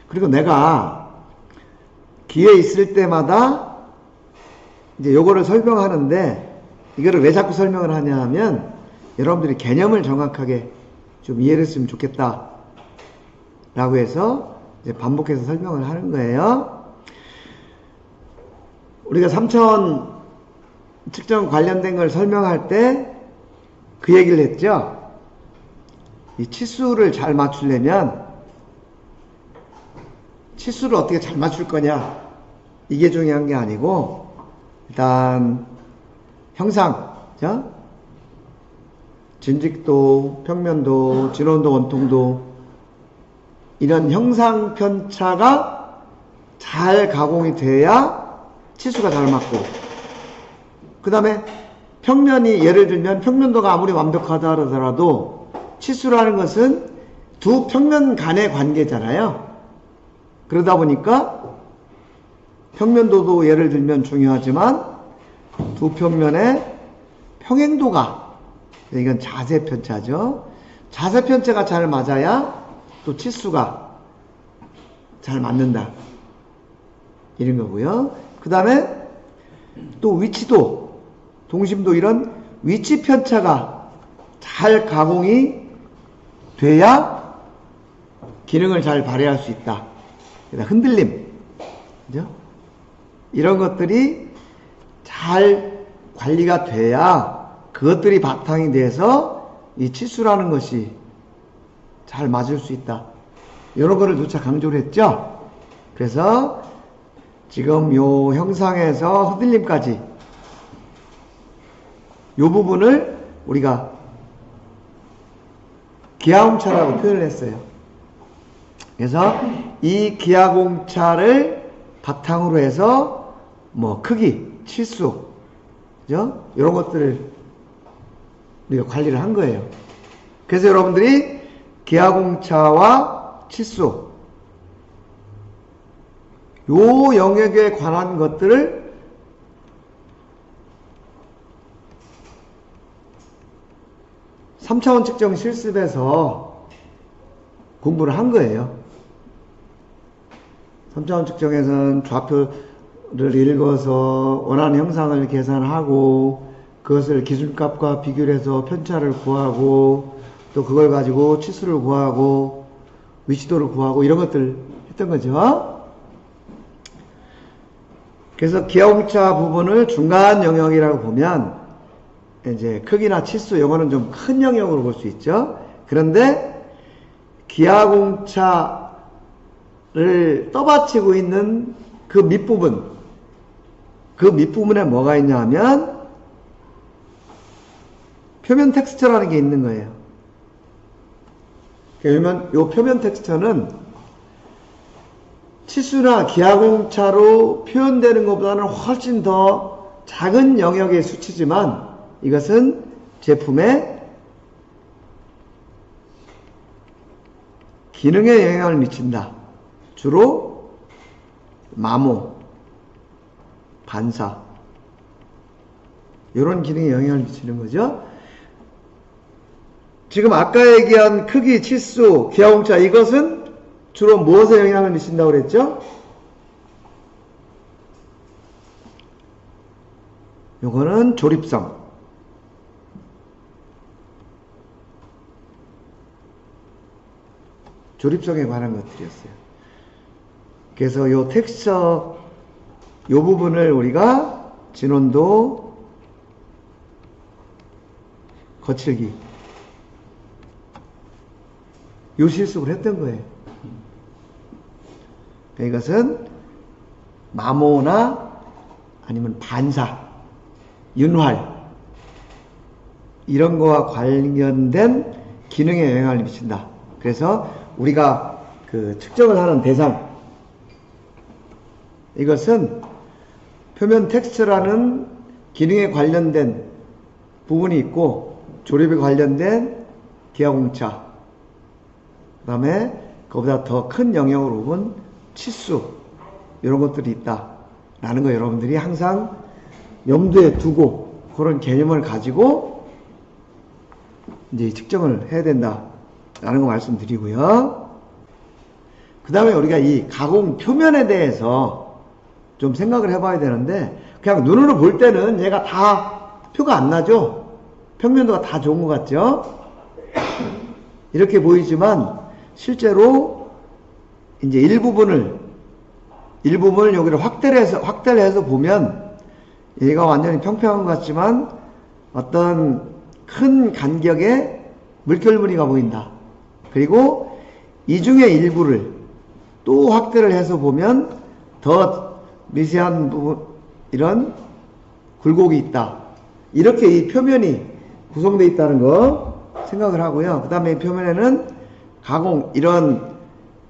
그리고 내가 기회 있을 때마다 이제 요거를 설명하는데, 이거를 왜 자꾸 설명을 하냐 하면 여러분들이 개념을 정확하게 좀 이해를 했으면 좋겠다 라고 해서 이제 반복해서 설명을 하는 거예요. 우리가 3차원 측정 관련된 걸 설명할 때 그 얘기를 했죠. 이 치수를 잘 맞추려면 치수를 어떻게 잘 맞출 거냐, 이게 중요한 게 아니고, 일단 형상, 진직도, 평면도, 진원도, 원통도, 이런 형상 편차가 잘 가공이 돼야 치수가 잘 맞고, 그 다음에 평면이, 예를 들면 평면도가 아무리 완벽하다 하더라도 치수라는 것은 두 평면 간의 관계잖아요. 그러다 보니까 평면도도 예를 들면 중요하지만 두 평면의 평행도가, 이건 자세 편차죠. 자세 편차가 잘 맞아야 또 치수가 잘 맞는다, 이런 거고요. 그 다음에 또 위치도, 동심도, 이런 위치 편차가 잘 가공이 돼야 기능을 잘 발휘할 수 있다. 흔들림, 그죠? 이런 것들이 잘 관리가 돼야 그것들이 바탕이 돼서 이 치수라는 것이 잘 맞을 수 있다. 이런 거를 누차 강조를 했죠. 그래서 지금 요 형상에서 흔들림까지 요 부분을 우리가 기하공차라고 표현을 했어요. 그래서 이 기하공차를 바탕으로 해서 뭐 크기, 치수, 그죠? 이런 것들을 우리가 관리를 한 거예요. 그래서 여러분들이 기하공차와 치수, 요 영역에 관한 것들을 (3차원) 측정 실습에서 공부를 한 거예요. 3차원 측정에서는 좌표를 읽어서 원하는 형상을 계산하고, 그것을 기준값과 비교를 해서 편차를 구하고, 또 그걸 가지고 치수를 구하고 위치도를 구하고, 이런 것들 했던 거죠. 그래서 기하공차 부분을 중간 영역이라고 보면 이제 크기나 치수, 요거는 좀 큰 영역으로 볼 수 있죠. 그런데 기하공차를 떠받치고 있는 그 밑부분, 그 밑부분에 뭐가 있냐 하면 표면 텍스처라는 게 있는 거예요. 그러면 요 표면 텍스처는 치수나 기하공차로 표현되는 것보다는 훨씬 더 작은 영역의 수치지만, 이것은 제품의 기능에 영향을 미친다. 주로 마모, 반사, 이런 기능에 영향을 미치는 거죠. 지금 아까 얘기한 크기, 치수, 기하공차, 이것은 주로 무엇에 영향을 미친다고 그랬죠? 요거는 조립성, 조립성에 관한 것들이었어요. 그래서 요 텍스처, 요 부분을 우리가 진원도, 거칠기, 요 실습을 했던 거예요. 이것은 마모나 아니면 반사, 윤활, 이런 거와 관련된 기능에 영향을 미친다. 그래서 우리가 그 측정을 하는 대상, 이것은 표면 텍스처라는 기능에 관련된 부분이 있고, 조립에 관련된 기하공차, 그 다음에 그보다 더 큰 영역으로 본 치수, 이런 것들이 있다라는 거 여러분들이 항상 염두에 두고 그런 개념을 가지고 이제 측정을 해야 된다라는 거 말씀드리고요. 그 다음에 우리가 이 가공 표면에 대해서 좀 생각을 해봐야 되는데, 그냥 눈으로 볼 때는 얘가 다 표가 안 나죠? 평면도가 다 좋은 것 같죠? 이렇게 보이지만 실제로 이제 일부분을 여기를 확대를 해서 보면 얘가 완전히 평평한 것 같지만 어떤 큰 간격의 물결무늬가 보인다. 그리고 이 중에 일부를 또 확대를 해서 보면 더 미세한 부분, 이런 굴곡이 있다. 이렇게 이 표면이 구성되어 있다는 거 생각을 하고요. 그 다음에 이 표면에는 가공, 이런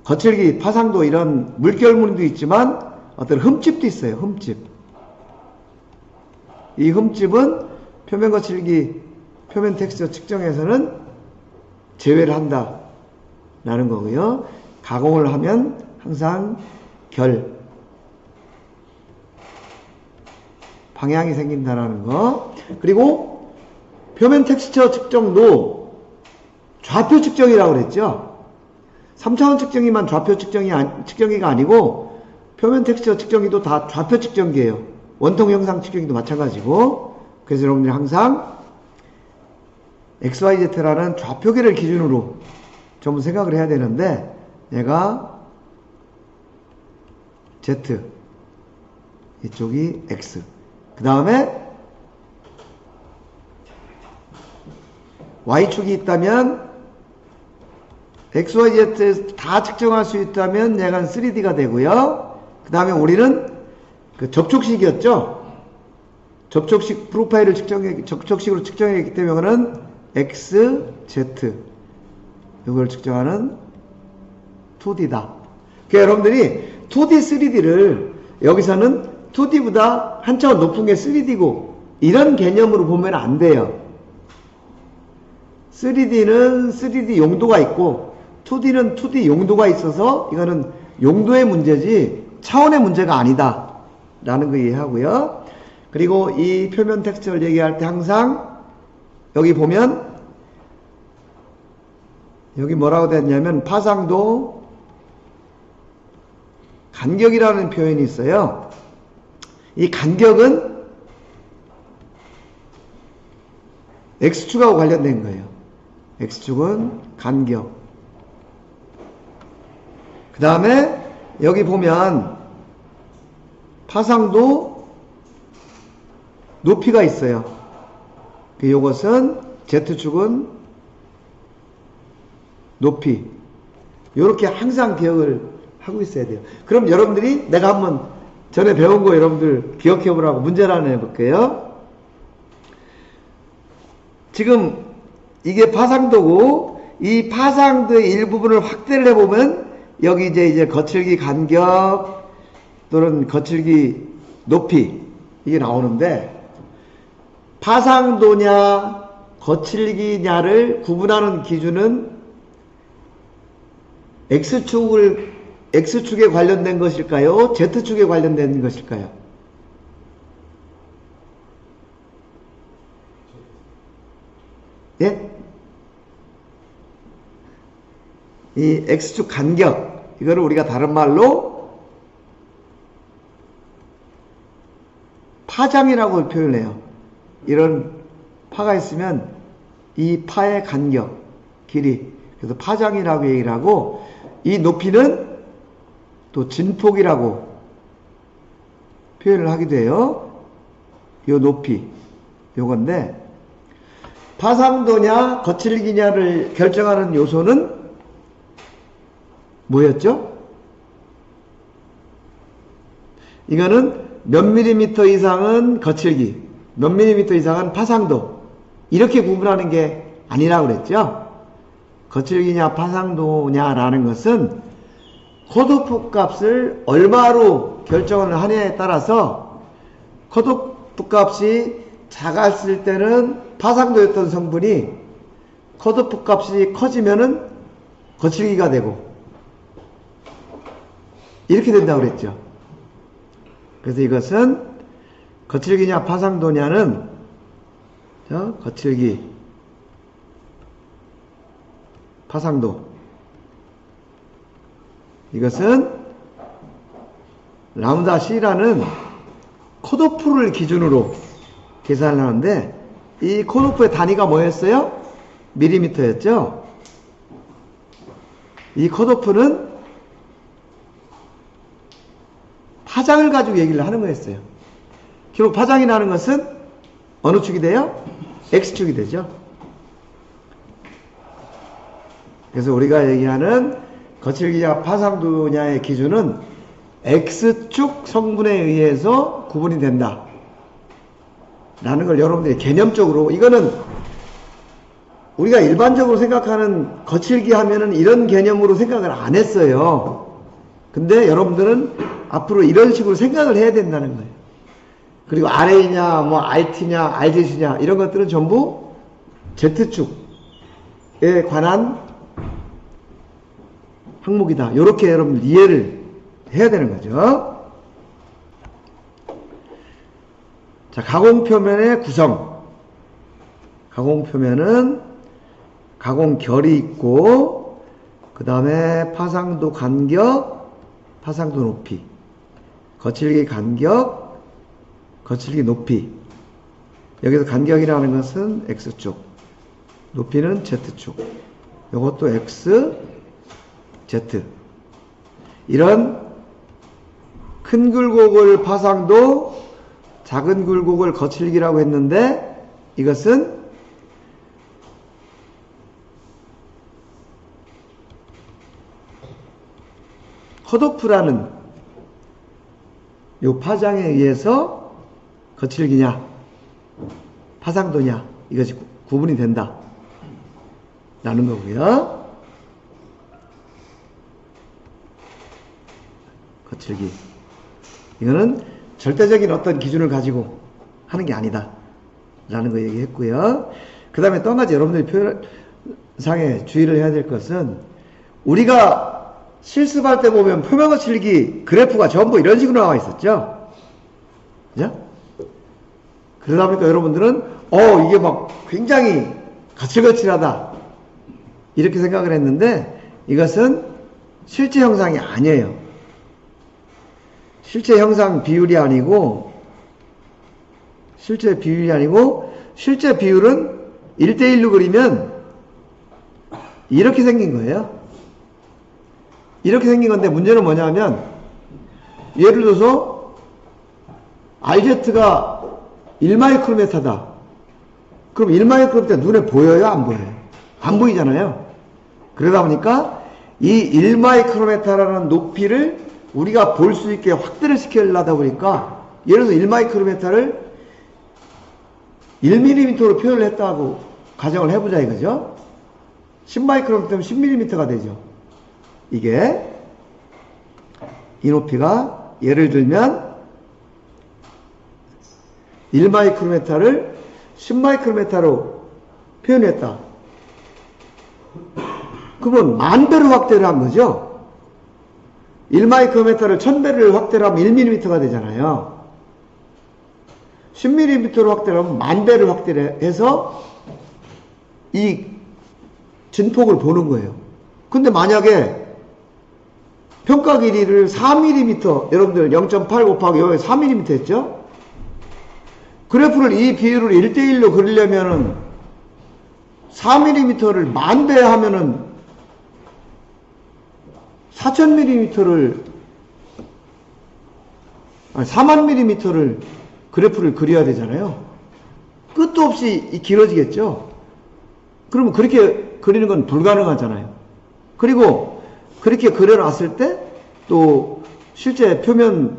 거칠기, 파상도, 이런 물결무늬도 있지만 어떤 흠집도 있어요. 흠집. 이 흠집은 표면 거칠기, 표면 텍스처 측정에서는 제외를 한다 라는 거고요. 가공을 하면 항상 방향이 생긴다라는 거. 그리고 표면 텍스처 측정도 좌표 측정이라고 그랬죠. 3차원 측정기만 좌표 측정기가 아니고 표면 텍스처 측정기도 다 좌표 측정기예요. 원통 형상 측정기도 마찬가지고. 그래서 여러분들이 항상 XYZ라는 좌표계를 기준으로 전부 생각을 해야 되는데, 얘가 Z, 이쪽이 X, 그 다음에 Y축이 있다면 XYZ 다 측정할 수 있다면 얘가 3D가 되고요. 그 다음에 우리는 그 접촉식이었죠. 접촉식 프로파일을 접촉식으로 측정했기 때문에 X, Z 이걸 측정하는 2D다. 그러니까 여러분들이 2D, 3D를 여기서는 2D보다 한 차원 높은 게 3D고 이런 개념으로 보면 안 돼요. 3D는 3D 용도가 있고 2D는 2D 용도가 있어서 이거는 용도의 문제지 차원의 문제가 아니다 라는 거 이해하고요. 그리고 이 표면 텍스처를 얘기할 때 항상 여기 보면 여기 뭐라고 되었냐면 파상도 간격이라는 표현이 있어요. 이 간격은 X축하고 관련된 거예요. X축은 간격. 그 다음에 여기 보면 파상도 높이가 있어요. 이것은 Z축은 높이. 이렇게 항상 기억을 하고 있어야 돼요. 그럼 여러분들이 내가 한번 전에 배운 거 여러분들 기억해 보라고 문제를 하나 해볼게요. 지금 이게 파상도고 이 파상도의 일부분을 확대를 해보면 여기 이제 거칠기 간격 또는 거칠기 높이 이게 나오는데, 파상도냐 거칠기냐를 구분하는 기준은 X축에 관련된 것일까요? Z축에 관련된 것일까요? 예? 이 X축 간격, 이거를 우리가 다른 말로 파장이라고 표현해요. 이런 파가 있으면 이 파의 간격, 길이, 그래서 파장이라고 얘기를 하고, 이 높이는 또 진폭이라고 표현을 하기도 해요. 요 높이, 요건데, 파상도냐 거칠기냐를 결정하는 요소는 뭐였죠? 이거는 몇 밀리미터 이상은 거칠기, 몇 밀리미터 이상은 파상도, 이렇게 구분하는 게 아니라고 그랬죠? 거칠기냐 파상도냐라는 것은 컷오프 값을 얼마로 결정을 하느냐에 따라서 컷오프 값이 작았을 때는 파상도였던 성분이 컷오프 값이 커지면은 거칠기가 되고 이렇게 된다고 그랬죠. 그래서 이것은 거칠기냐 파상도냐는 거칠기, 파상도, 이것은 람다 C라는 컷오프를 기준으로 계산을 하는데, 이 컷오프의 단위가 뭐였어요? 밀리미터였죠? 이 컷오프는 파장을 가지고 얘기를 하는 거였어요. 결국 파장이 나는 것은 어느 축이 돼요? X축이 되죠. 그래서 우리가 얘기하는 거칠기냐 파상도냐의 기준은 X축 성분에 의해서 구분이 된다 라는 걸 여러분들이 개념적으로, 이거는 우리가 일반적으로 생각하는 거칠기 하면은 이런 개념으로 생각을 안 했어요. 근데 여러분들은 앞으로 이런 식으로 생각을 해야 된다는 거예요. 그리고 RA냐, 뭐 RT냐, RZ냐 이런 것들은 전부 Z축에 관한 항목이다. 이렇게 여러분 이해를 해야 되는 거죠. 자, 가공표면의 구성. 가공표면은 가공결이 있고, 그 다음에 파상도 간격, 파상도 높이, 거칠기 간격, 거칠기 높이. 여기서 간격이라는 것은 X축, 높이는 Z축. 이것도 X, Z. 이런 큰 굴곡을 파상도, 작은 굴곡을 거칠기라고 했는데, 이것은 컷오프라는 요 파장에 의해서 거칠기냐 파상도냐 이것이 구분이 된다 라는 거고요. 거칠기, 이거는 절대적인 어떤 기준을 가지고 하는 게 아니다 라는 거 얘기했고요. 그 다음에 또 한 가지 여러분들이 표현상에 주의를 해야 될 것은, 우리가 실습할 때 보면 표면 거칠기 그래프가 전부 이런 식으로 나와 있었죠. 그죠? 그러다 보니까 여러분들은 이게 막 굉장히 거칠거칠하다 이렇게 생각을 했는데, 이것은 실제 형상이 아니에요. 실제 형상 비율이 아니고, 실제 비율은 1대1로 그리면 이렇게 생긴 거예요. 이렇게 생긴 건데, 문제는 뭐냐면, 예를 들어서 RZ가 1마이크로메타다. 그럼 1마이크로메타 눈에 보여요? 안 보여요? 안 보이잖아요. 그러다 보니까 이 1마이크로메타라는 높이를 우리가 볼 수 있게 확대를 시키려다 보니까, 예를 들어서 1마이크로메타를 1mm로 표현을 했다고 가정을 해보자 이거죠. 10마이크로메타면 10mm가 되죠. 이게 이 높이가 예를 들면 1마이크로메타를 10마이크로메타로 표현했다. 그러면 10,000배로 확대를 한 거죠. 1마이크로메타를 1000배를 확대를 하면 1mm가 되잖아요. 10mm로 확대를 하면 10,000배를 확대를 해서 이 진폭을 보는 거예요. 근데 만약에 평가 길이를 4mm, 여러분들 0.8 곱하기 여기 4mm 했죠? 그래프를 이 비율을 1대1로 그리려면은 4mm를 10,000배 하면은 4000mm를, 아니 40,000mm를 그래프를 그려야 되잖아요. 끝도 없이 길어지겠죠? 그러면 그렇게 그리는 건 불가능하잖아요. 그리고 그렇게 그려놨을 때 또 실제 표면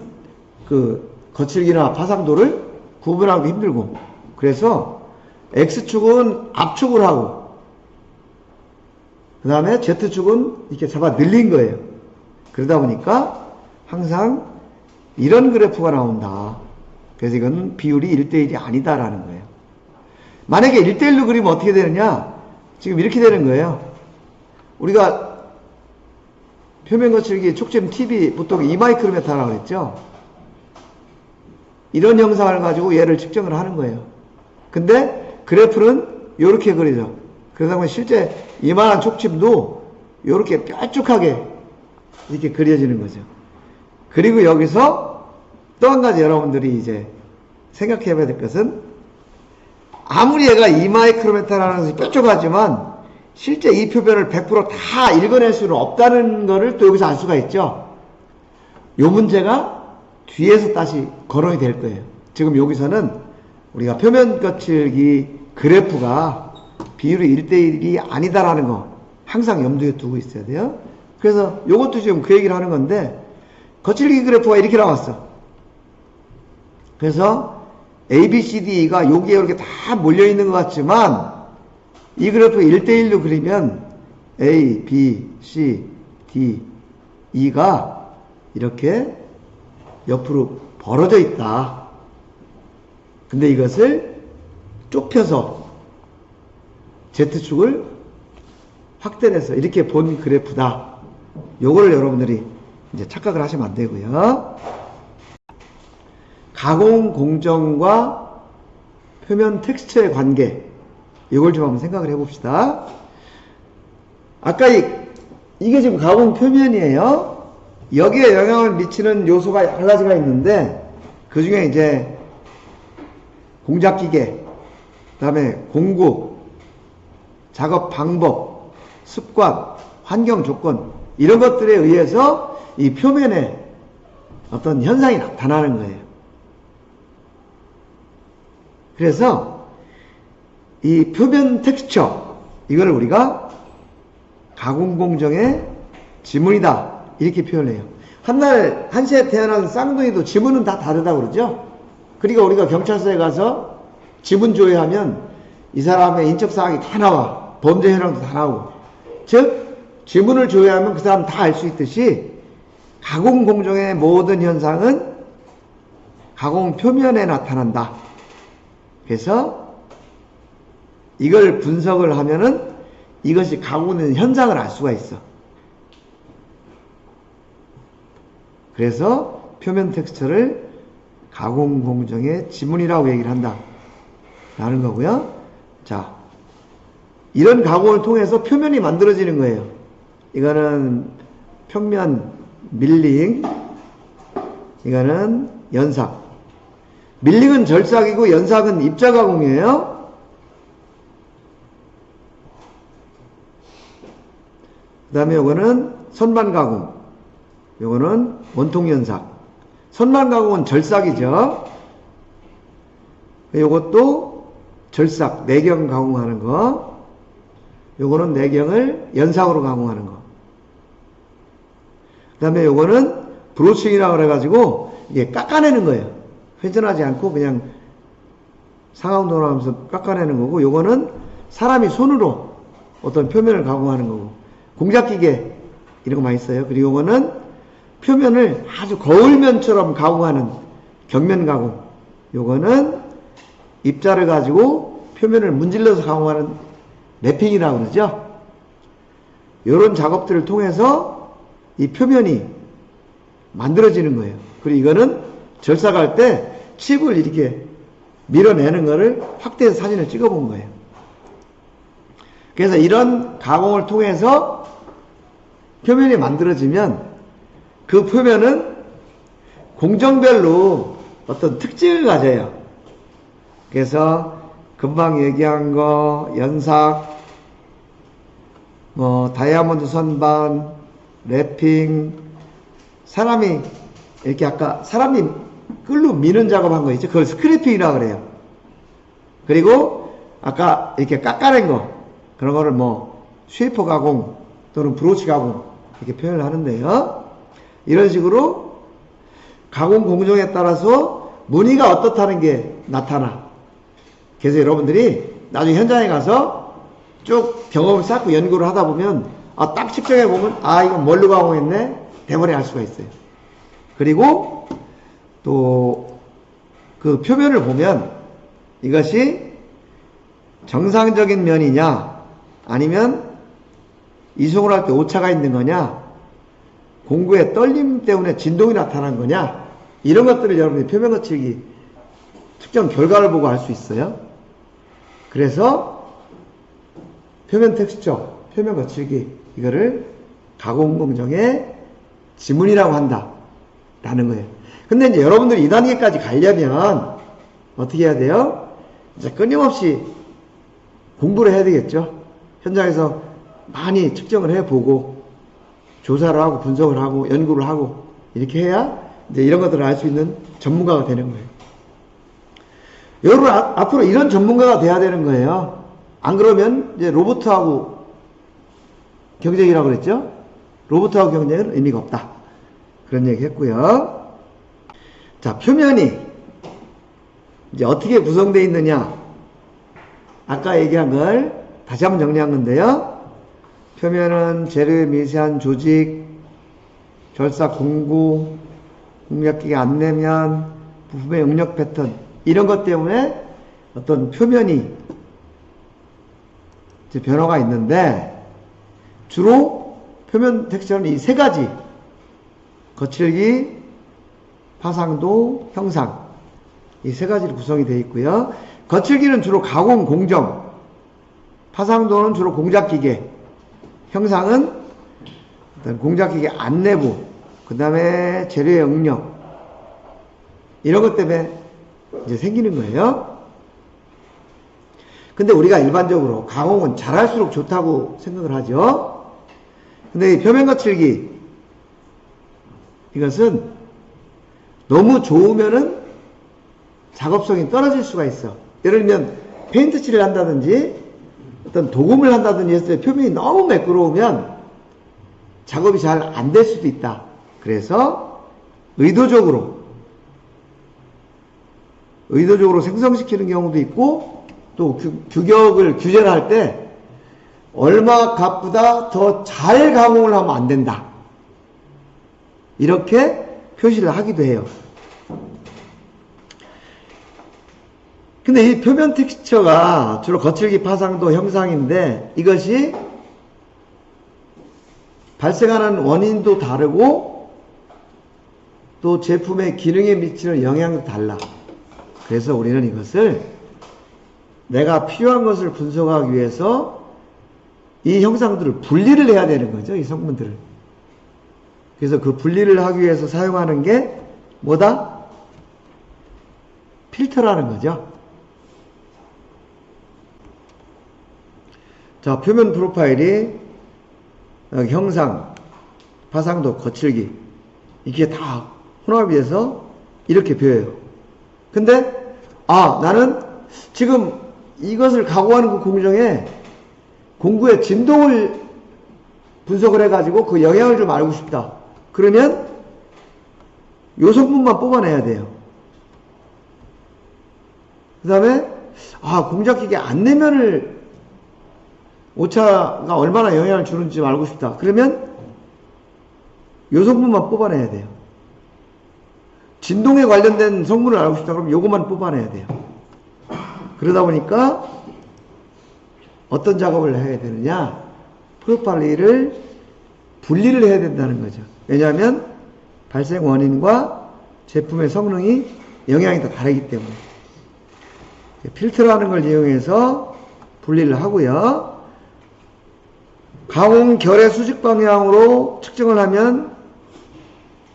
그 거칠기나 파상도를 구분하기 힘들고, 그래서 X축은 압축을 하고 그 다음에 Z축은 이렇게 잡아 늘린 거예요. 그러다 보니까 항상 이런 그래프가 나온다. 그래서 이건 비율이 1대1이 아니다라는 거예요. 만약에 1대1로 그리면 어떻게 되느냐? 지금 이렇게 되는 거예요. 우리가 표면 거칠기 촉점 TV 보통 2마이크로메타라고 그랬죠. 이런 형상을 가지고 얘를 측정을 하는 거예요. 근데 그래프는 이렇게 그리죠. 그러다 보면 실제 이만한 촉침도 이렇게 뾰족하게 이렇게 그려지는 거죠. 그리고 여기서 또 한 가지 여러분들이 이제 생각해 봐야 될 것은, 아무리 얘가 2마이크로메타라는 것이 뾰족하지만 실제 이 표면을 100%다 읽어낼 수는 없다는 것을 또 여기서 알 수가 있죠. 이 문제가 뒤에서 다시 거론이 될 거예요. 지금 여기서는 우리가 표면 거칠기 그래프가 비율이 1대1이 아니다라는 거 항상 염두에 두고 있어야 돼요. 그래서 이것도 지금 그 얘기를 하는 건데, 거칠기 그래프가 이렇게 나왔어. 그래서 A, B, C, D, E가 여기에 이렇게 다 몰려있는 것 같지만, 이 그래프 1대1로 그리면 A, B, C, D, E가 이렇게 옆으로 벌어져 있다. 근데 이것을 좁혀서 Z축을 확대해서 이렇게 본 그래프다. 요거를 여러분들이 이제 착각을 하시면 안 되고요. 가공 공정과 표면 텍스처의 관계, 이걸 좀 한번 생각을 해봅시다. 아까 이게 지금 가공 표면이에요. 여기에 영향을 미치는 요소가 여러 가지가 있는데, 그 중에 이제 공작기계, 그 다음에 공구, 작업 방법, 습관, 환경 조건, 이런 것들에 의해서 이 표면에 어떤 현상이 나타나는 거예요. 그래서 이 표면 텍스처, 이거를 우리가 가공 공정의 지문이다, 이렇게 표현해요. 한날 한시에 태어난 쌍둥이도 지문은 다 다르다고 그러죠. 그러니까 우리가 경찰서에 가서 지문 조회하면 이 사람의 인적사항이 다 나와. 범죄 현황도 다 나오고. 즉 지문을 조회하면 그 사람 다 알 수 있듯이, 가공 공정의 모든 현상은 가공 표면에 나타난다. 그래서 이걸 분석을 하면은 이것이 가공된 현상을 알 수가 있어. 그래서 표면 텍스처를 가공 공정의 지문이라고 얘기를 한다 라는 거고요. 자, 이런 가공을 통해서 표면이 만들어지는 거예요. 이거는 평면 밀링, 이거는 연삭. 밀링은 절삭이고 연삭은 입자 가공이에요. 그 다음에 요거는 선반 가공, 요거는 원통 연삭. 선반 가공은 절삭이죠. 요것도 절삭, 내경 가공하는 거. 요거는 내경을 연삭으로 가공하는 거. 그 다음에 요거는 브로칭이라고 그래가지고 이게 깎아내는 거예요. 회전하지 않고 그냥 상하운동을 하면서 깎아내는 거고, 요거는 사람이 손으로 어떤 표면을 가공하는 거고, 공작기계 이런 거 많이 써요. 그리고 요거는 표면을 아주 거울면처럼 가공하는 격면 가공. 요거는 입자를 가지고 표면을 문질러서 가공하는 랩핑이라고 그러죠. 요런 작업들을 통해서 이 표면이 만들어지는 거예요. 그리고 이거는 절삭할 때 칩을 이렇게 밀어내는 거를 확대해서 사진을 찍어 본 거예요. 그래서 이런 가공을 통해서 표면이 만들어지면 그 표면은 공정별로 어떤 특징을 가져요. 그래서 금방 얘기한 거, 연삭, 다이아몬드 선반, 랩핑, 사람이 이렇게 아까 사람이 끌로 미는 작업한 거 있죠? 그걸 스크래핑이라고 그래요. 그리고 아까 이렇게 깎아낸 거, 그런 거를 쉐이퍼 가공 또는 브로치 가공 이렇게 표현을 하는데요. 이런 식으로 가공 공정에 따라서 무늬가 어떻다는 게 나타나. 그래서 여러분들이 나중에 현장에 가서 쭉 경험을 쌓고 연구를 하다 보면, 딱 측정해 보면, 이건 뭘로 가공했네? 대머리 알 수가 있어요. 그리고 또 그 표면을 보면 이것이 정상적인 면이냐, 아니면 이송을 할 때 오차가 있는 거냐, 공구의 떨림 때문에 진동이 나타난 거냐, 이런 것들을 여러분이 표면 거칠기 특정 결과를 보고 알 수 있어요. 그래서 표면 텍스처, 표면 거칠기, 이거를 가공 공정의 지문이라고 한다. 라는 거예요. 근데 이제 여러분들이 이 단계까지 가려면 어떻게 해야 돼요? 이제 끊임없이 공부를 해야 되겠죠. 현장에서 많이 측정을 해보고, 조사를 하고, 분석을 하고, 연구를 하고, 이렇게 해야 이제 이런 것들을 알 수 있는 전문가가 되는 거예요. 여러분, 앞으로 이런 전문가가 돼야 되는 거예요. 안 그러면 이제 로봇하고 경쟁이라고 그랬죠? 로봇하고 경쟁은 의미가 없다. 그런 얘기 했고요. 자, 표면이 이제 어떻게 구성되어 있느냐. 아까 얘기한 걸 다시 한번 정리한 건데요. 표면은 재료의 미세한 조직, 절삭 공구, 공략기계 안내면, 부품의 응력 패턴, 이런 것 때문에 어떤 표면이 이제 변화가 있는데, 주로 표면 텍스처는 이 세 가지, 거칠기, 파상도, 형상, 이 세 가지로 구성이 되어 있고요. 거칠기는 주로 가공 공정, 파상도는 주로 공작기계, 형상은 일단 공작기계 안내부, 그 다음에 재료의 응력, 이런 것 때문에 이제 생기는 거예요. 근데 우리가 일반적으로 가공은 잘할수록 좋다고 생각을 하죠. 근데 이 표면 거칠기, 이것은 너무 좋으면은 작업성이 떨어질 수가 있어. 예를 들면 페인트 칠을 한다든지 어떤 도금을 한다든지 했을 때 표면이 너무 매끄러우면 작업이 잘 안 될 수도 있다. 그래서 의도적으로 생성시키는 경우도 있고, 또 규격을 규제를 할 때 얼마 값보다 더 잘 가공을 하면 안 된다. 이렇게 표시를 하기도 해요. 근데 이 표면 텍스처가 주로 거칠기, 파상도, 형상인데 이것이 발생하는 원인도 다르고 또 제품의 기능에 미치는 영향도 달라. 그래서 우리는 이것을 내가 필요한 것을 분석하기 위해서 이 형상들을 분리를 해야 되는 거죠. 이 성분들을. 그래서 그 분리를 하기 위해서 사용하는 게 뭐다? 필터라는 거죠. 자, 표면 프로파일이 형상, 파상도, 거칠기, 이게 다 혼합이 돼서 이렇게 보여요. 근데 나는 지금 이것을 가공하는 그 공정에 공구의 진동을 분석을 해가지고 그 영향을 좀 알고 싶다. 그러면 요 성분만 뽑아내야 돼요. 그 다음에 공작기계 안내면을 오차가 얼마나 영향을 주는지 좀 알고 싶다. 그러면 요 성분만 뽑아내야 돼요. 진동에 관련된 성분을 알고 싶다. 그럼 요것만 뽑아내야 돼요. 그러다 보니까 어떤 작업을 해야 되느냐? 프로파일을 분리를 해야 된다는 거죠. 왜냐하면 발생 원인과 제품의 성능이 영향이 다 다르기 때문에. 필터라는 걸 이용해서 분리를 하고요. 가공 결의 수직 방향으로 측정을 하면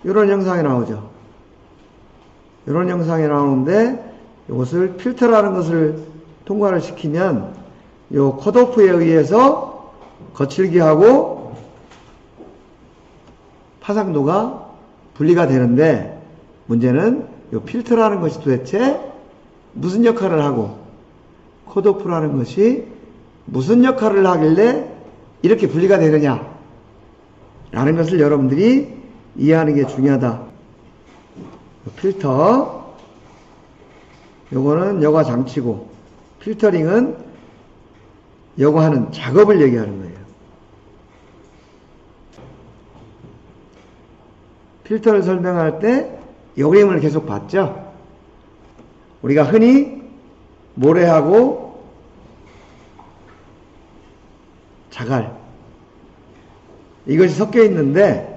이런 형상이 나오죠. 이런 형상이 나오는데 이것을 필터라는 것을 통과를 시키면 이 컷오프에 의해서 거칠기하고 파상도가 분리가 되는데, 문제는 이 필터라는 것이 도대체 무슨 역할을 하고 컷오프라는 것이 무슨 역할을 하길래 이렇게 분리가 되느냐 라는 것을 여러분들이 이해하는 게 중요하다. 필터, 요거는 여과 장치고, 필터링은 요거 하는 작업을 얘기하는 거예요. 필터를 설명할 때 요 그림을 계속 봤죠? 우리가 흔히 모래하고 자갈, 이것이 섞여 있는데,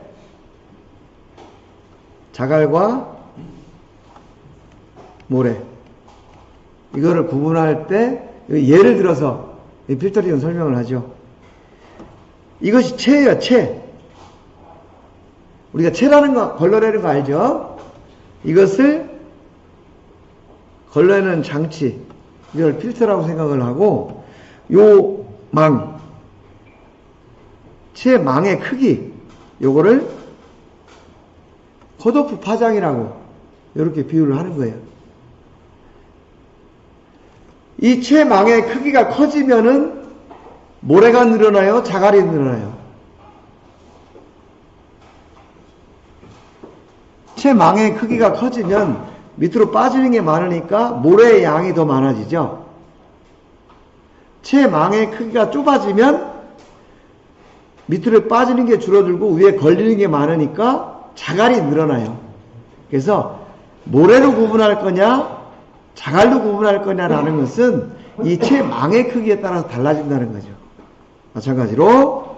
자갈과 모래, 이거를 구분할 때 예를 들어서 필터링은 설명을 하죠. 이것이 체예요, 체. 우리가 채라는 거, 걸러내는 거 알죠? 이것을 걸러내는 장치, 이걸 필터라고 생각을 하고, 요 망, 채 망의 크기, 요거를 컷오프 파장이라고 이렇게 비유를 하는 거예요. 이 채 망의 크기가 커지면은 모래가 늘어나요? 자갈이 늘어나요? 채 망의 크기가 커지면 밑으로 빠지는 게 많으니까 모래의 양이 더 많아지죠. 채 망의 크기가 좁아지면 밑으로 빠지는 게 줄어들고 위에 걸리는 게 많으니까 자갈이 늘어나요. 그래서 모래로 구분할 거냐 자갈로 구분할 거냐라는 것은 이 채 망의 크기에 따라서 달라진다는 거죠. 마찬가지로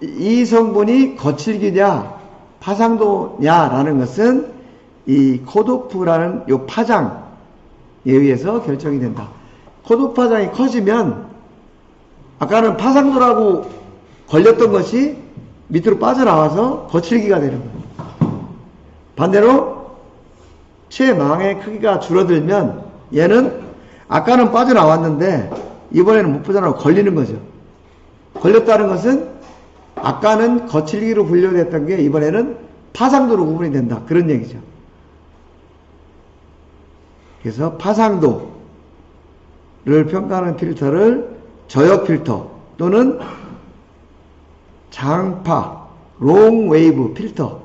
이 성분이 거칠기냐 파상도냐라는 것은 이 컷오프라는 요 파장에 의해서 결정이 된다. 컷오프 파장이 커지면 아까는 파상도라고 걸렸던 것이 밑으로 빠져나와서 거칠기가 되는 거예요. 반대로 채망의 크기가 줄어들면 얘는 아까는 빠져나왔는데 이번에는 못 빠져나와 걸리는 거죠. 걸렸다는 것은 아까는 거칠기로 분류됐던 게 이번에는 파상도로 구분이 된다. 그런 얘기죠. 그래서 파상도를 평가하는 필터를 저역 필터 또는 장파, 롱 웨이브 필터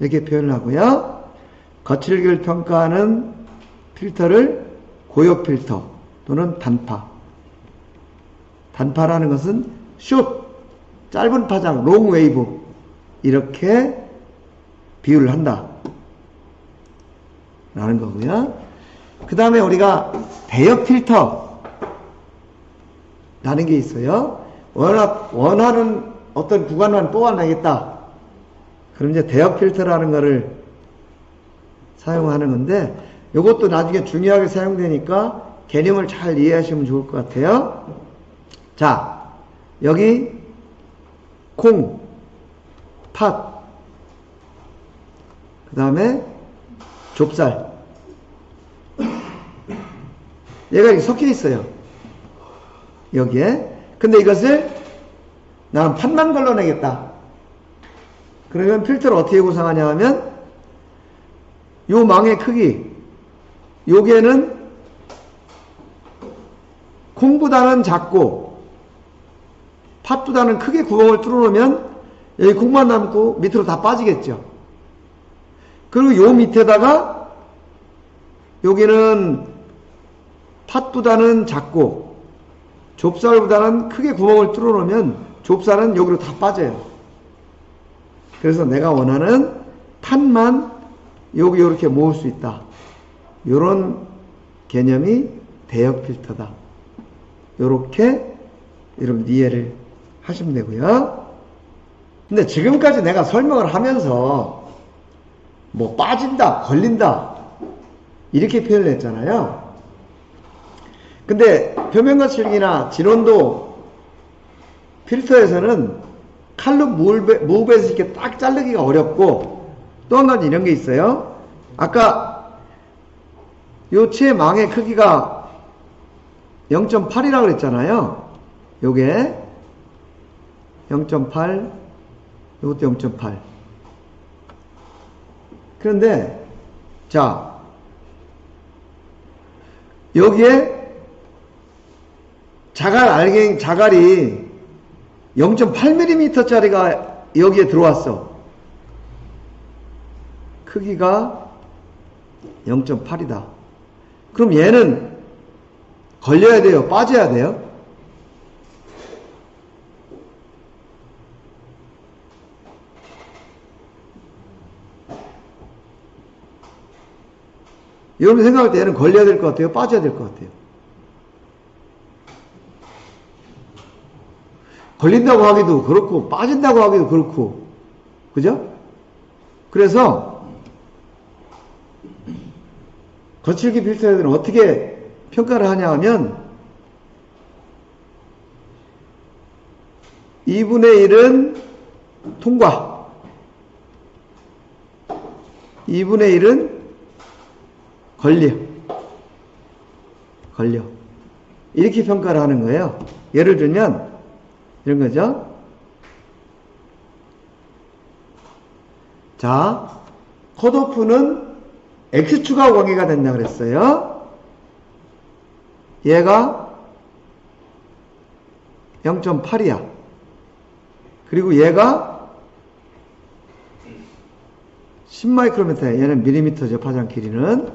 이렇게 표현을 하고요. 거칠기를 평가하는 필터를 고역 필터 또는 단파. 단파라는 것은 숏, 짧은 파장, 롱 웨이브 이렇게 비유를 한다 라는 거고요. 그 다음에 우리가 대역 필터 라는 게 있어요. 원하는 어떤 구간만 뽑아내겠다. 그럼 이제 대역 필터라는 거를 사용하는 건데, 이것도 나중에 중요하게 사용되니까 개념을 잘 이해하시면 좋을 것 같아요. 자, 여기 콩, 팥, 그 다음에 좁쌀. 얘가 이렇게 섞여 있어요. 여기에. 근데 이것을 나는 팥만 걸러내겠다. 그러면 필터를 어떻게 구성하냐 하면 요 망의 크기, 요게는 콩보다는 작고 팥보다는 크게 구멍을 뚫어놓으면 여기 콩만 남고 밑으로 다 빠지겠죠. 그리고 요 밑에다가 여기는 팥보다는 작고 좁쌀보다는 크게 구멍을 뚫어놓으면 좁쌀은 여기로 다 빠져요. 그래서 내가 원하는 팥만 여기 이렇게 모을 수 있다. 이런 개념이 대역 필터다. 이렇게 여러분 이해를 하시면 되고요. 근데 지금까지 내가 설명을 하면서 뭐 빠진다, 걸린다 이렇게 표현을 했잖아요. 근데 표면거칠기나 진원도 필터에서는 칼로 무브에서 이렇게 딱 자르기가 어렵고 또 한 가지 이런 게 있어요. 아까 요 채 망의 크기가 0.8이라고 그랬잖아요. 요게 0.8, 요것도 0.8. 그런데 자 여기에 자갈이 0.8mm 짜리가 여기에 들어왔어. 크기가 0.8이다. 그럼 얘는 걸려야 돼요? 빠져야 돼요? 여러분 생각할 때 얘는 걸려야 될 것 같아요? 빠져야 될 것 같아요? 걸린다고 하기도 그렇고 빠진다고 하기도 그렇고 그죠? 그래서 거칠기 필터들은 어떻게 평가를 하냐 하면 2분의 1은 통과 2분의 1은 걸려. 이렇게 평가를 하는 거예요. 예를 들면 이런 거죠. 자, 컷오프는 X축하고 관계가 된다 그랬어요. 얘가 0.8이야. 그리고 얘가 10마이크로미터야. 얘는 밀리미터죠, 파장 길이는.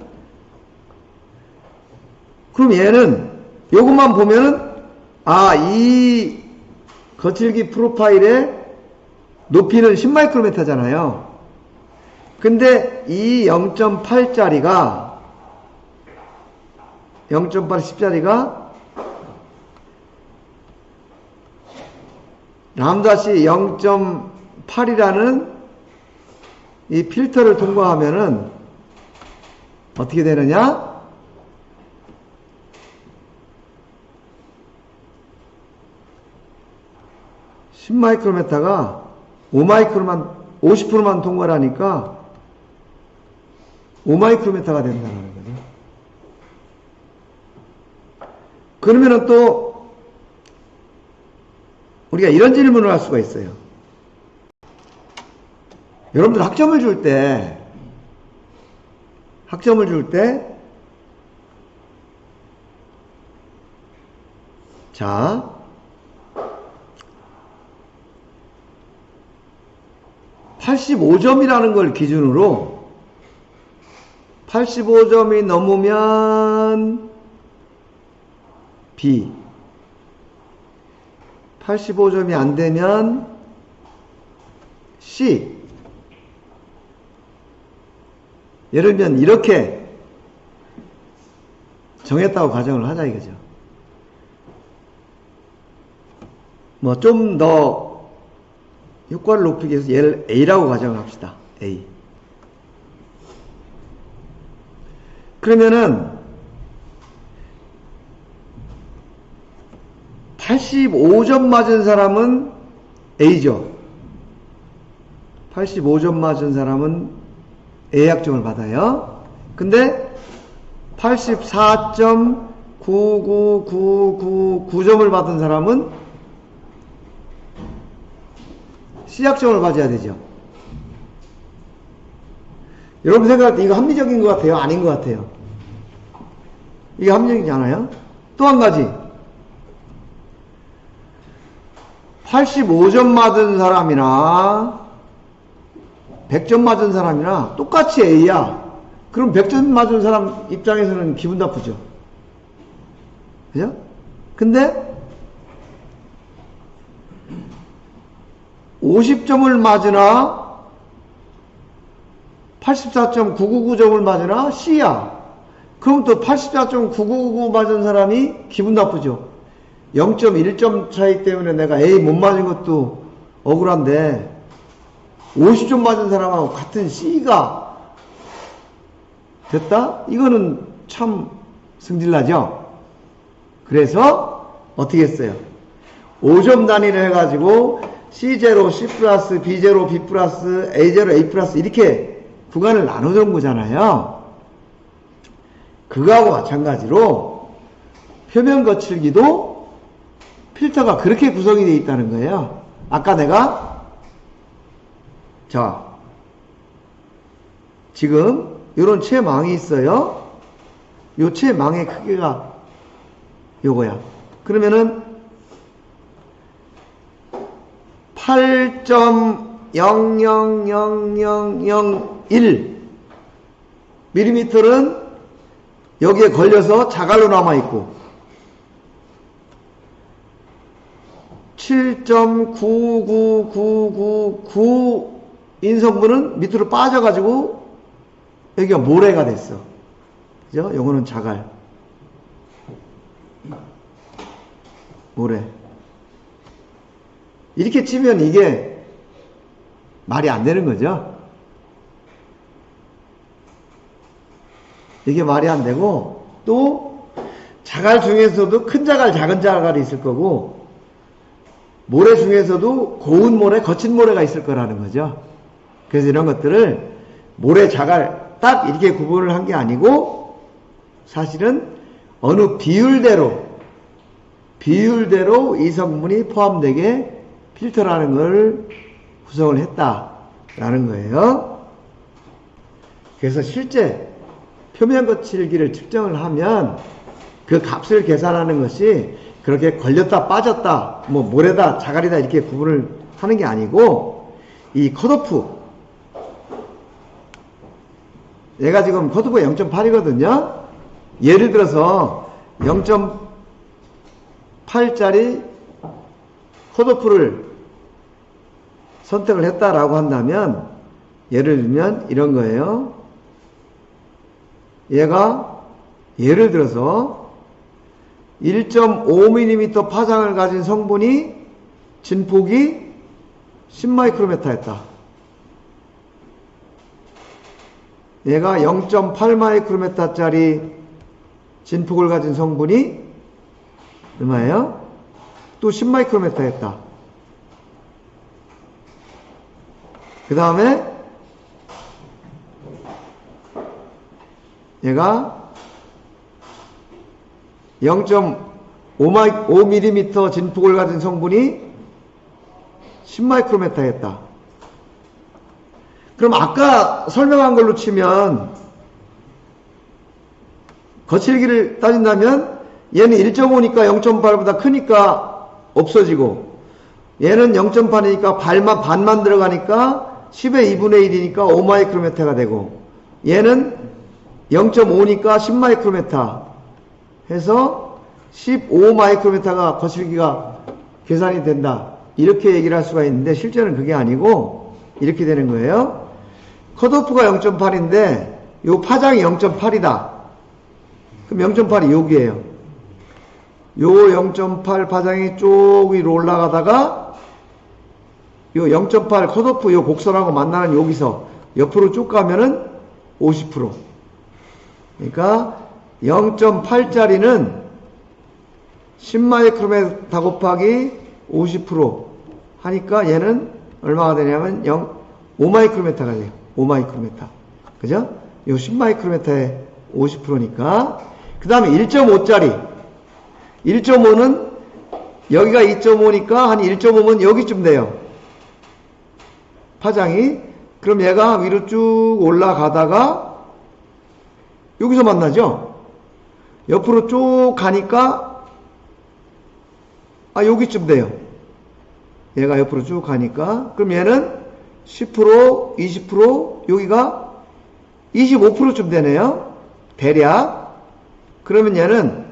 그럼 얘는 요것만 보면은 이 거칠기 프로파일의 높이는 10마이크로미터잖아요. 근데 이 0.8짜리가 0.8, 10짜리가 람다시 0.8이라는 이 필터를 통과하면은 어떻게 되느냐? 10마이크로미터가 50%만 통과를 하니까 5마이크로미터가 된다는 거죠. 그러면은 또 우리가 이런 질문을 할 수가 있어요. 여러분들 학점을 줄 때 자, 85점이라는 걸 기준으로 85점이 넘으면 B, 85점이 안 되면 C. 예를 들면 이렇게 정했다고 가정을 하자 이거죠. 뭐 좀 더 효과를 높이기 위해서 얘를 A라고 가정을 합시다. A. 그러면은 85점 맞은 사람은 A죠. 85점 맞은 사람은 A 학점을 받아요. 근데 84.99999점을 받은 사람은 C 학점을 받아야 되죠. 여러분 생각할 때 이거 합리적인 것 같아요? 아닌 것 같아요? 이게 합리적이지 않아요? 또 한 가지. 85점 맞은 사람이나 100점 맞은 사람이나 똑같이 A야. 그럼 100점 맞은 사람 입장에서는 기분 나쁘죠. 그죠? 근데 50점을 맞으나 84.999점을 맞으나 C야. 그럼 또 84.999 맞은 사람이 기분 나쁘죠. 0.1점 차이 때문에 내가 A 못 맞은 것도 억울한데 50점 맞은 사람하고 같은 C가 됐다? 이거는 참 승질나죠? 그래서 어떻게 했어요? 5점 단위를 해가지고 C0, C 플러스, B0, B 플러스, A0, A 플러스 이렇게 구간을 나눠준 거잖아요. 그거하고 마찬가지로 표면 거칠기도 필터가 그렇게 구성이 되어 있다는 거예요. 아까 내가 자 지금 이런 채망이 있어요. 요 채망의 크기가 요거야. 그러면은 8.000001 밀리미터는 여기에 걸려서 자갈로 남아있고 7.99999 인성분은 밑으로 빠져가지고 여기가 모래가 됐어. 그죠? 요거는 자갈. 모래. 이렇게 치면 이게 말이 안 되는 거죠. 이게 말이 안 되고 또 자갈 중에서도 큰 자갈, 작은 자갈이 있을 거고 모래 중에서도 고운 모래, 거친 모래가 있을 거라는 거죠. 그래서 이런 것들을 모래 자갈 딱 이렇게 구분을 한 게 아니고 사실은 어느 비율대로 이 성분이 포함되게 필터라는 걸 구성을 했다라는 거예요. 그래서 실제 표면 거칠기를 측정을 하면 그 값을 계산하는 것이 그렇게 걸렸다 빠졌다 뭐 모래다 자갈이다 이렇게 구분을 하는 게 아니고 이 컷오프 얘가 지금 컷오프가 0.8이거든요. 예를 들어서 0.8짜리 컷오프를 선택을 했다라고 한다면 예를 들면 이런 거예요. 얘가 예를 들어서 1.5mm 파장을 가진 성분이 진폭이 10마이크로메타였다. 얘가 0.8마이크로메타짜리 진폭을 가진 성분이 얼마예요? 또 10마이크로메타였다. 그 다음에 얘가 0.5mm 진폭을 가진 성분이 10마이크로메타였다. 그럼 아까 설명한 걸로 치면 거칠기를 따진다면 얘는 1.5니까 0.8보다 크니까 없어지고 얘는 0.8이니까 반만 들어가니까 10의 2분의 1이니까 5마이크로메타가 되고 얘는 0.5니까 10마이크로메타 해서 15마이크로메타가 거칠기가 계산이 된다. 이렇게 얘기를 할 수가 있는데 실제는 그게 아니고 이렇게 되는 거예요. 컷오프가 0.8인데 요 파장이 0.8이다. 그럼 0.8이 여기에요. 요 0.8 파장이 쭉 위로 올라가다가 요 0.8 컷오프 요 곡선하고 만나는 여기서 옆으로 쭉 가면은 50%. 그러니까 0.8짜리는 10마이크로메타 곱하기 50% 하니까 얘는 얼마가 되냐면 5마이크로메타가 돼요. 5마이크로메타. 그죠? 요 10마이크로메타의 50%니까. 그 다음에 1.5짜리. 1.5는 여기가 2.5니까 한 1.5면 여기쯤 돼요. 파장이. 그럼 얘가 위로 쭉 올라가다가 여기서 만나죠? 옆으로 쭉 가니까 여기쯤 돼요. 얘가 옆으로 쭉 가니까 그럼 얘는 10%, 20%, 여기가 25%쯤 되네요. 대략. 그러면 얘는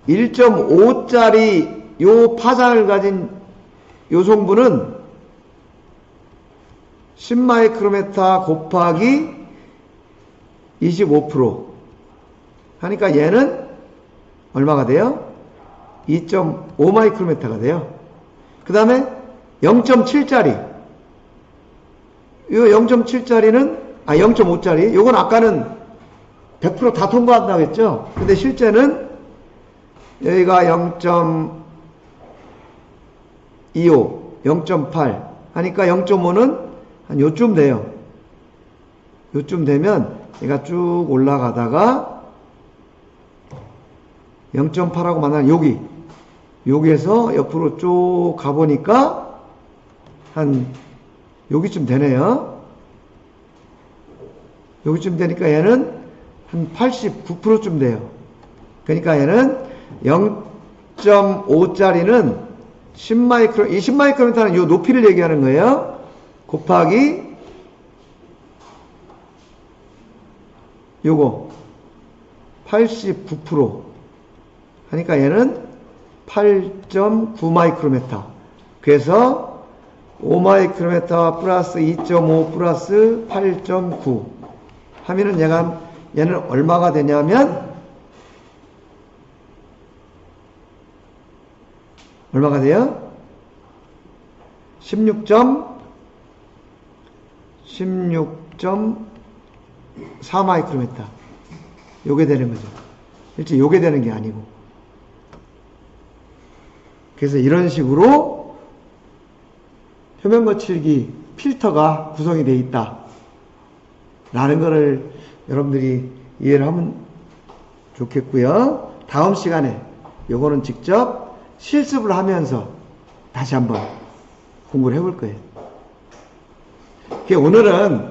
1.5짜리 요 파장을 가진 요 성분은 10마이크로메타 곱하기 25% 하니까 얘는 얼마가 돼요? 2.5마이크로메타가 돼요. 그 다음에 0.7짜리 요 0.7짜리는 0.5짜리 요건 아까는 100% 다 통과한다고 했죠. 근데 실제는 여기가 0.25 0.8 하니까 0.5는 한 요쯤 돼요. 요쯤 되면 얘가 쭉 올라가다가 0.8하고 만나는 여기에서 옆으로 쭉 가보니까 한 여기쯤 되네요. 여기쯤 되니까 얘는 한 89%쯤 돼요. 그러니까 얘는 0.5짜리는 10마이크로, 이 10마이크로미터는 요 높이를 얘기하는 거예요. 곱하기 요거 89% 하니까 얘는 8.9 마이크로메타. 그래서 5 마이크로메타 플러스 2.5 플러스 8.9 하면은 얘는 얼마가 되냐면 얼마가 돼요? 16.4 마이크로메타. 요게 되는 거죠. 실제 요게 되는 게 아니고. 그래서 이런 식으로 표면 거칠기 필터가 구성이 되어 있다 라는 거를 여러분들이 이해를 하면 좋겠고요. 다음 시간에 요거는 직접 실습을 하면서 다시 한번 공부를 해볼 거예요. 오늘은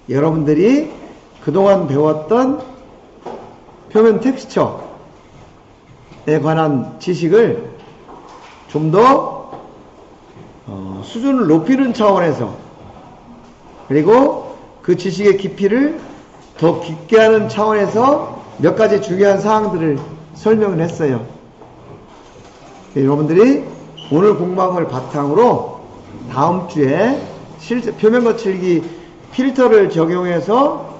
여러분들이 그동안 배웠던 표면 텍스처에 관한 지식을 좀 더 수준을 높이는 차원에서, 그리고 그 지식의 깊이를 더 깊게 하는 차원에서 몇 가지 중요한 사항들을 설명을 했어요. 여러분들이 오늘 공부한 걸 바탕으로 다음 주에 표면 거칠기 필터를 적용해서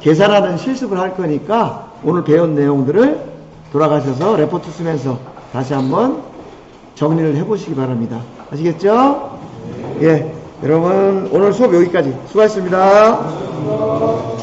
계산하는 실습을 할 거니까 오늘 배운 내용들을 돌아가셔서 레포트 쓰면서 다시 한번 정리를 해보시기 바랍니다. 아시겠죠? 예, 여러분 오늘 수업 여기까지 수고하셨습니다.